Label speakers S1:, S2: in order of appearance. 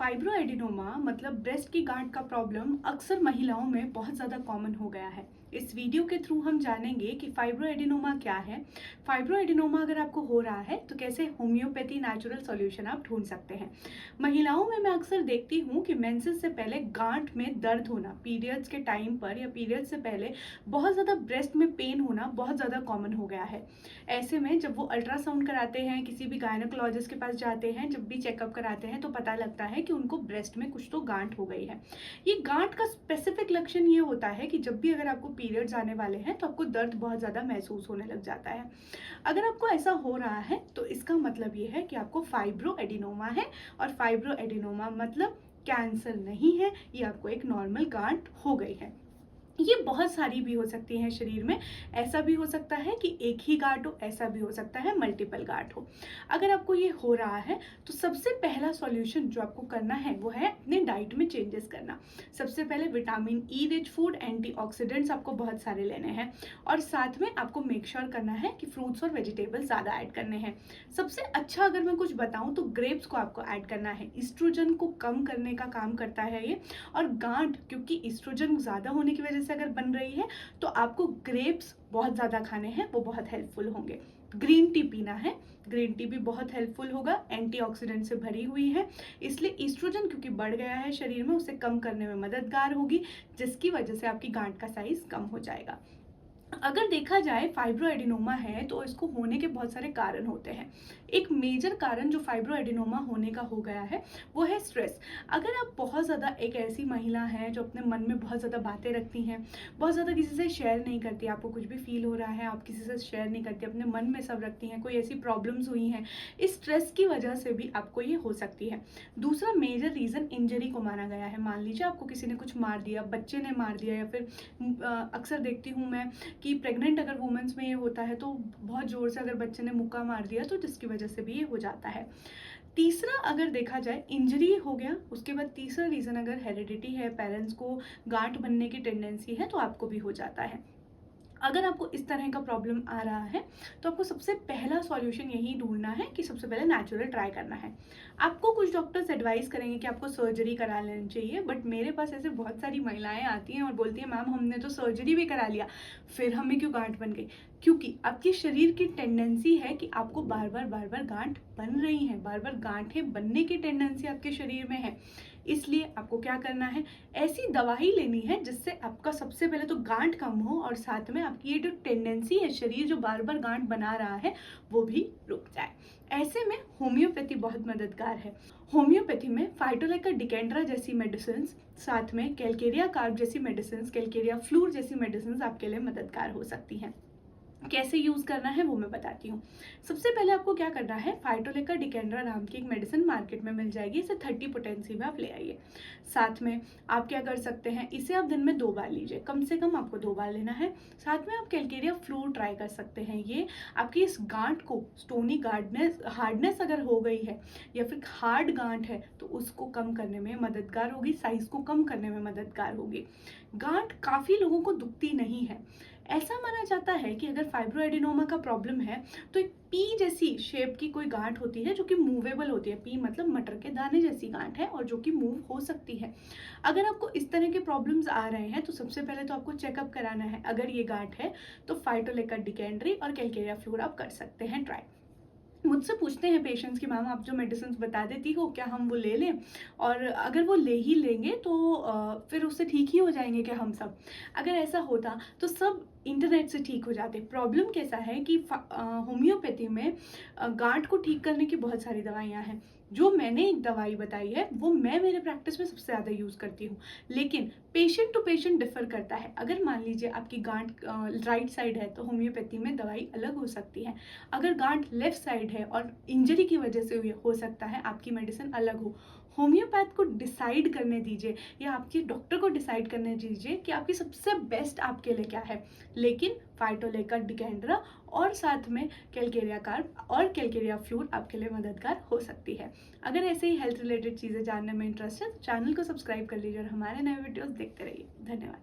S1: Fibroadenoma मतलब breast की गांठ का प्रॉब्लम अक्सर महिलाओं में बहुत ज़्यादा कॉमन हो गया है। इस वीडियो के थ्रू हम जानेंगे कि फाइब्रोएडिनोमा क्या है, फाइब्रोएडिनोमा अगर आपको हो रहा है तो कैसे होम्योपैथी नेचुरल सॉल्यूशन आप ढूंढ सकते हैं। महिलाओं में मैं अक्सर देखती हूँ कि मेंसेस से पहले गांठ में दर्द होना, पीरियड्स के टाइम पर या पीरियड्स से पहले बहुत ज़्यादा ब्रेस्ट में पेन होना बहुत ज़्यादा कॉमन हो गया है। ऐसे में जब वो अल्ट्रासाउंड कराते हैं, किसी भी गायनोकोलॉजिस्ट के पास जाते हैं, जब भी चेकअप कराते हैं तो पता लगता है कि उनको ब्रेस्ट में कुछ तो गांठ हो गई है। ये गांठ का स्पेसिफिक लक्षण ये होता है कि जब भी अगर आपको पीरियड्स आने वाले हैं तो आपको दर्द बहुत ज़्यादा महसूस होने लग जाता है। अगर आपको ऐसा हो रहा है तो इसका मतलब ये है कि आपको फाइब्रोएडिनोमा है, और फाइब्रोएडिनोमा मतलब कैंसर नहीं है, ये आपको एक नॉर्मल गांठ हो गई है। ये बहुत सारी भी हो सकती हैं शरीर में। ऐसा भी हो सकता है कि एक ही गांठ हो, ऐसा भी हो सकता है मल्टीपल गांठ हो। अगर आपको ये हो रहा है तो सबसे पहला सॉल्यूशन जो आपको करना है वो है अपने डाइट में चेंजेस करना। सबसे पहले vitamin E rich food, antioxidants आपको बहुत सारे लेने हैं, और साथ में आपको मेक श्योर करना है कि फ्रूट्स और वेजिटेबल्स ज़्यादा ऐड करने हैं। सबसे अच्छा अगर मैं कुछ बताऊँ तो ग्रेप्स को आपको ऐड करना है। ईस्ट्रोजन को कम करने का काम करता है ये, और गांठ क्योंकि ईस्ट्रोजन ज़्यादा होने की वजह से अगर बन रही है तो आपको ग्रेप्स बहुत ज़्यादा खाने हैं, वो बहुत हेल्पफुल होंगे। ग्रीन टी पीना है, ग्रीन टी भी बहुत हेल्पफुल होगा, एंटीऑक्सीडेंट से भरी हुई है, इसलिए ईस्ट्रोजन क्योंकि बढ़ गया है शरीर में उसे कम करने में मददगार होगी, जिसकी वजह से आपकी गांठ का साइज कम हो जाएगा। अगर देखा जाए फाइब्रोएडिनोमा है तो इसको होने के बहुत सारे कारण होते हैं। एक मेजर कारण जो फाइब्रोएडिनोमा होने का हो गया है वो है स्ट्रेस। अगर आप बहुत ज़्यादा एक ऐसी महिला हैं जो अपने मन में बहुत ज़्यादा बातें रखती हैं, बहुत ज़्यादा किसी से शेयर नहीं करती, आपको कुछ भी फील हो रहा है आप किसी से शेयर नहीं करती, अपने मन में सब रखती हैं, कोई ऐसी प्रॉब्लम्स हुई हैं, इस स्ट्रेस की वजह से भी आपको ये हो सकती है। दूसरा मेजर रीज़न इंजरी को माना गया है। मान लीजिए आपको किसी ने कुछ मार दिया, बच्चे ने मार दिया, या फिर अक्सर देखती हूँ मैं कि प्रेग्नेंट अगर वुमेन्स में ये होता है तो बहुत ज़ोर से अगर बच्चे ने मुक्का मार दिया तो जिसकी वजह से भी ये हो जाता है। तीसरा अगर देखा जाए इंजरी हो गया, उसके बाद तीसरा रीज़न अगर हेरिडिटी है, पेरेंट्स को गांठ बनने की टेंडेंसी है तो आपको भी हो जाता है। अगर आपको इस तरह का प्रॉब्लम आ रहा है तो आपको सबसे पहला सॉल्यूशन यही ढूंढना है कि सबसे पहले नेचुरल ट्राई करना है। आपको कुछ डॉक्टर्स एडवाइस करेंगे कि आपको सर्जरी करा लेनी चाहिए, बट मेरे पास ऐसे बहुत सारी महिलाएं आती हैं और बोलती हैं मैम हमने तो सर्जरी भी करा लिया, फिर हमें क्यों गांठ बन गई? क्योंकि आपके शरीर की टेंडेंसी है कि आपको बार बार गांठ बन रही है, बार बार गांठें बनने की टेंडेंसी आपके शरीर में है। इसलिए आपको क्या करना है, ऐसी दवाई लेनी है जिससे आपका सबसे पहले तो गांठ कम हो, और साथ में आपकी ये जो टेंडेंसी है शरीर जो बार बार गांठ बना रहा है वो भी रुक जाए। ऐसे में होम्योपैथी बहुत मददगार है। होम्योपैथी में फाइटोलेका डिकेंड्रा जैसी मेडिसिन, साथ में कैलकेरिया कार्ब जैसी मेडिसिन, कैलकेरिया फ्लूर जैसी मेडिसिन आपके लिए मददगार हो सकती हैं। कैसे यूज़ करना है वो मैं बताती हूँ। सबसे पहले आपको क्या करना है, फाइटोलेका डिकेंड्रा नाम की एक मेडिसिन मार्केट में मिल जाएगी, इसे 30 पोटेंसी में आप ले आइए। साथ में आप क्या कर सकते हैं, इसे आप दिन में 2 बार लीजिए, कम से कम आपको 2 बार लेना है। साथ में आप कैलकेरिया फ्लूर ट्राई कर सकते हैं। ये आपकी इस गांठ को, स्टोनी हार्डनेस अगर हो गई है या फिर हार्ड गांठ है तो उसको कम करने में मददगार होगी, साइज को कम करने में मददगार होगी। गांठ काफ़ी लोगों को दुखती नहीं है। ऐसा माना जाता है कि अगर फाइब्रोएडिनोमा का प्रॉब्लम है तो एक पी जैसी शेप की कोई गांठ होती है जो कि मूवेबल होती है। पी मतलब मटर के दाने जैसी गांठ है और जो कि मूव हो सकती है। अगर आपको इस तरह के प्रॉब्लम्स आ रहे हैं तो सबसे पहले तो आपको चेकअप कराना है। अगर ये गांठ है तो फाइटोलेका डिकेंड्री और कैलकेरिया फ्लूर आप कर सकते हैं ट्राई। मुझसे पूछते हैं पेशेंट्स कि मैम आप जो मेडिसिन बता देती हो क्या हम वो ले लें, और अगर वो ले ही लेंगे तो फिर उससे ठीक ही हो जाएंगे क्या हम सब? अगर ऐसा होता तो सब इंटरनेट से ठीक हो जाते। प्रॉब्लम कैसा है कि होम्योपैथी में गांठ को ठीक करने की बहुत सारी दवाइयाँ हैं। जो मैंने एक दवाई बताई है वो मैं मेरे प्रैक्टिस में सबसे ज़्यादा यूज़ करती हूँ, लेकिन पेशेंट टू पेशेंट डिफर करता है। अगर मान लीजिए आपकी गांठ राइट साइड है तो होम्योपैथी में दवाई अलग हो सकती है। अगर गांठ लेफ्ट साइड है और इंजरी की वजह से हो सकता है आपकी मेडिसिन अलग हो। होम्योपैथ को डिसाइड करने दीजिए, या आपके डॉक्टर को डिसाइड करने दीजिए कि आपकी सबसे बेस्ट आपके लिए क्या है। लेकिन फाइटोलेका डिकेंड्रा और साथ में कैलकेरिया कार्ब और कैलकेरिया फ्लूर आपके लिए मददगार हो सकती है। अगर ऐसे ही हेल्थ रिलेटेड चीज़ें जानने में इंटरेस्ट है तो चैनल को सब्सक्राइब कर लीजिए और हमारे नए वीडियोस देखते रहिए। धन्यवाद।